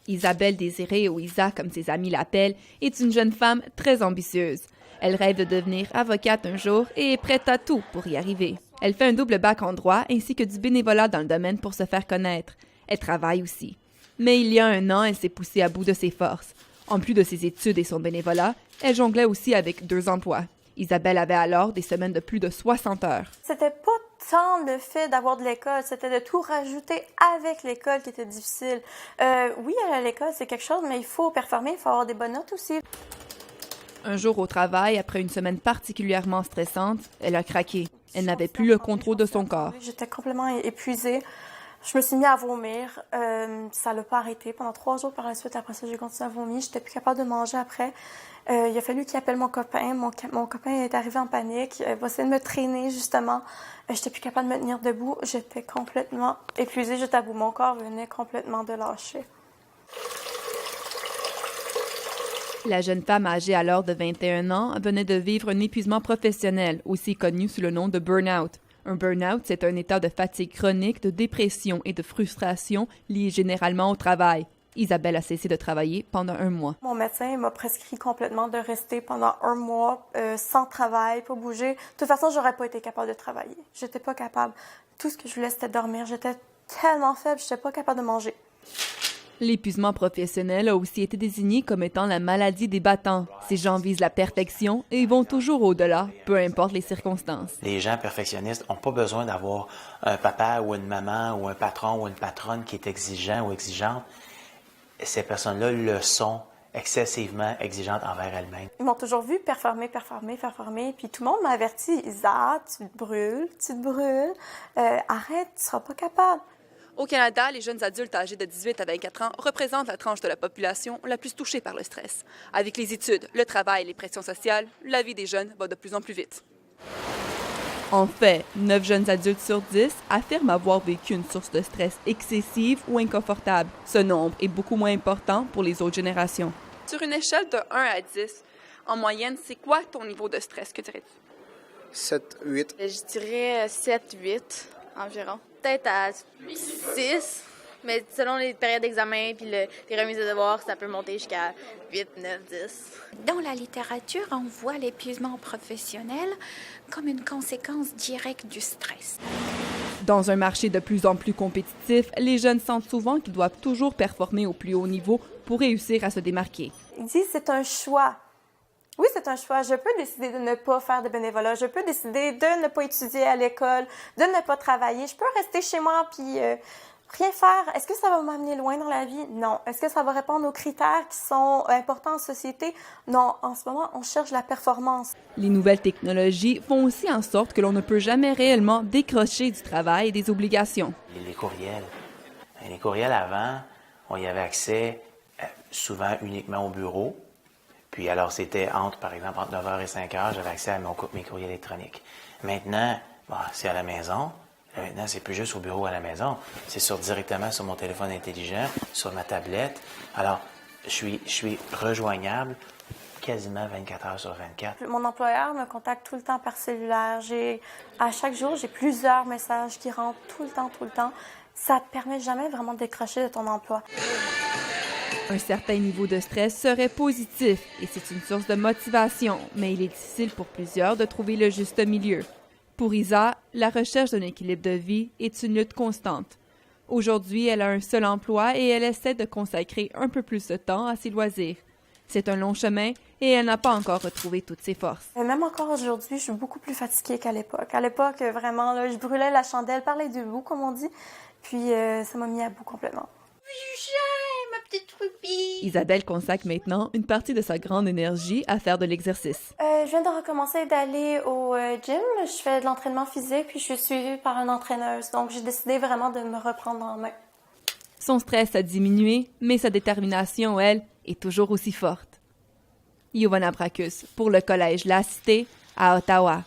Isabelle Désirée, ou Isa comme ses amis l'appellent, est une jeune femme très ambitieuse. Elle rêve de devenir avocate un jour et est prête à tout pour y arriver. Elle fait un double bac en droit ainsi que du bénévolat dans le domaine pour se faire connaître. Elle travaille aussi. Mais il y a un an, elle s'est poussée à bout de ses forces. En plus de ses études et son bénévolat, elle jonglait aussi avec 2 emplois. Isabelle avait alors des semaines de plus de 60 heures. C'était pas tant le fait d'avoir de l'école, c'était de tout rajouter avec l'école qui était difficile. Oui, aller à l'école, c'est quelque chose, mais il faut performer, il faut avoir des bonnes notes aussi. Un jour au travail, après une semaine particulièrement stressante, elle a craqué. Elle n'avait plus le contrôle de son corps. J'étais complètement épuisée. Je me suis mis à vomir. Ça l'a pas arrêté. Pendant 3 jours par la suite, après ça, j'ai continué à vomir. J'étais plus capable de manger après. Il a fallu qu'il appelle mon copain. Mon copain est arrivé en panique. Il va essayer de me traîner, justement. J'étais plus capable de me tenir debout. J'étais complètement épuisée. J'étais à bout. Mon corps venait complètement de lâcher. La jeune femme âgée alors de 21 ans venait de vivre un épuisement professionnel, aussi connu sous le nom de burn-out. Un burn-out, c'est un état de fatigue chronique, de dépression et de frustration lié généralement au travail. Isabelle a cessé de travailler pendant 1 mois. Mon médecin m'a prescrit complètement de rester pendant 1 mois sans travail, pas bouger. De toute façon, j'aurais pas été capable de travailler. J'étais pas capable. Tout ce que je voulais, c'était dormir. J'étais tellement faible, j'étais pas capable de manger. L'épuisement professionnel a aussi été désigné comme étant la maladie des battants. Ces gens visent la perfection et vont toujours au-delà, peu importe les circonstances. Les gens perfectionnistes n'ont pas besoin d'avoir un papa ou une maman ou un patron ou une patronne qui est exigeant ou exigeante. Ces personnes-là le sont excessivement exigeantes envers elles-mêmes. Ils m'ont toujours vu performer, puis tout le monde m'a averti. Isa, tu te brûles, arrête, tu seras pas capable. Au Canada, les jeunes adultes âgés de 18 à 24 ans représentent la tranche de la population la plus touchée par le stress. Avec les études, le travail et les pressions sociales, la vie des jeunes va de plus en plus vite. En fait, 9 jeunes adultes sur 10 affirment avoir vécu une source de stress excessive ou inconfortable. Ce nombre est beaucoup moins important pour les autres générations. Sur une échelle de 1 à 10, en moyenne, c'est quoi ton niveau de stress, que dirais-tu? 7, 8. Je dirais 7, 8 environ. Peut-être à 6, mais selon les périodes d'examen puis les remises de devoirs, ça peut monter jusqu'à 8, 9, 10. Dans la littérature, on voit l'épuisement professionnel comme une conséquence directe du stress. Dans un marché de plus en plus compétitif, les jeunes sentent souvent qu'ils doivent toujours performer au plus haut niveau pour réussir à se démarquer. Il dit c'est un choix. Oui, c'est un choix. Je peux décider de ne pas faire de bénévolat. Je peux décider de ne pas étudier à l'école, de ne pas travailler. Je peux rester chez moi puis rien faire. Est-ce que ça va m'amener loin dans la vie? Non. Est-ce que ça va répondre aux critères qui sont importants en société? Non. En ce moment, on cherche la performance. Les nouvelles technologies font aussi en sorte que l'on ne peut jamais réellement décrocher du travail et des obligations. Les courriels. Les courriels avant, on y avait accès souvent uniquement au bureau. Puis alors, c'était par exemple, entre 9h et 5h, j'avais accès à mes courriers électroniques. Maintenant, c'est à la maison. Maintenant, c'est plus juste au bureau à la maison. C'est directement sur mon téléphone intelligent, sur ma tablette. Alors, je suis rejoignable quasiment 24 heures sur 24. Mon employeur me contacte tout le temps par cellulaire. À chaque jour, j'ai plusieurs messages qui rentrent tout le temps. Ça ne te permet jamais vraiment de décrocher de ton emploi. Un certain niveau de stress serait positif et c'est une source de motivation, mais il est difficile pour plusieurs de trouver le juste milieu. Pour Isa, la recherche d'un équilibre de vie est une lutte constante. Aujourd'hui, elle a un seul emploi et elle essaie de consacrer un peu plus de temps à ses loisirs. C'est un long chemin et elle n'a pas encore retrouvé toutes ses forces. Même encore aujourd'hui, je suis beaucoup plus fatiguée qu'à l'époque. À l'époque, vraiment, là, je brûlais la chandelle par les 2 bouts, comme on dit, puis ça m'a mis à bout complètement. Ma petite Ruby! Isabelle consacre maintenant une partie de sa grande énergie à faire de l'exercice. Je viens de recommencer d'aller au gym. Je fais de l'entraînement physique, puis je suis suivie par une entraîneuse. Donc, j'ai décidé vraiment de me reprendre en main. Son stress a diminué, mais sa détermination, elle, est toujours aussi forte. Giovanna Bracus, pour le Collège La Cité, à Ottawa.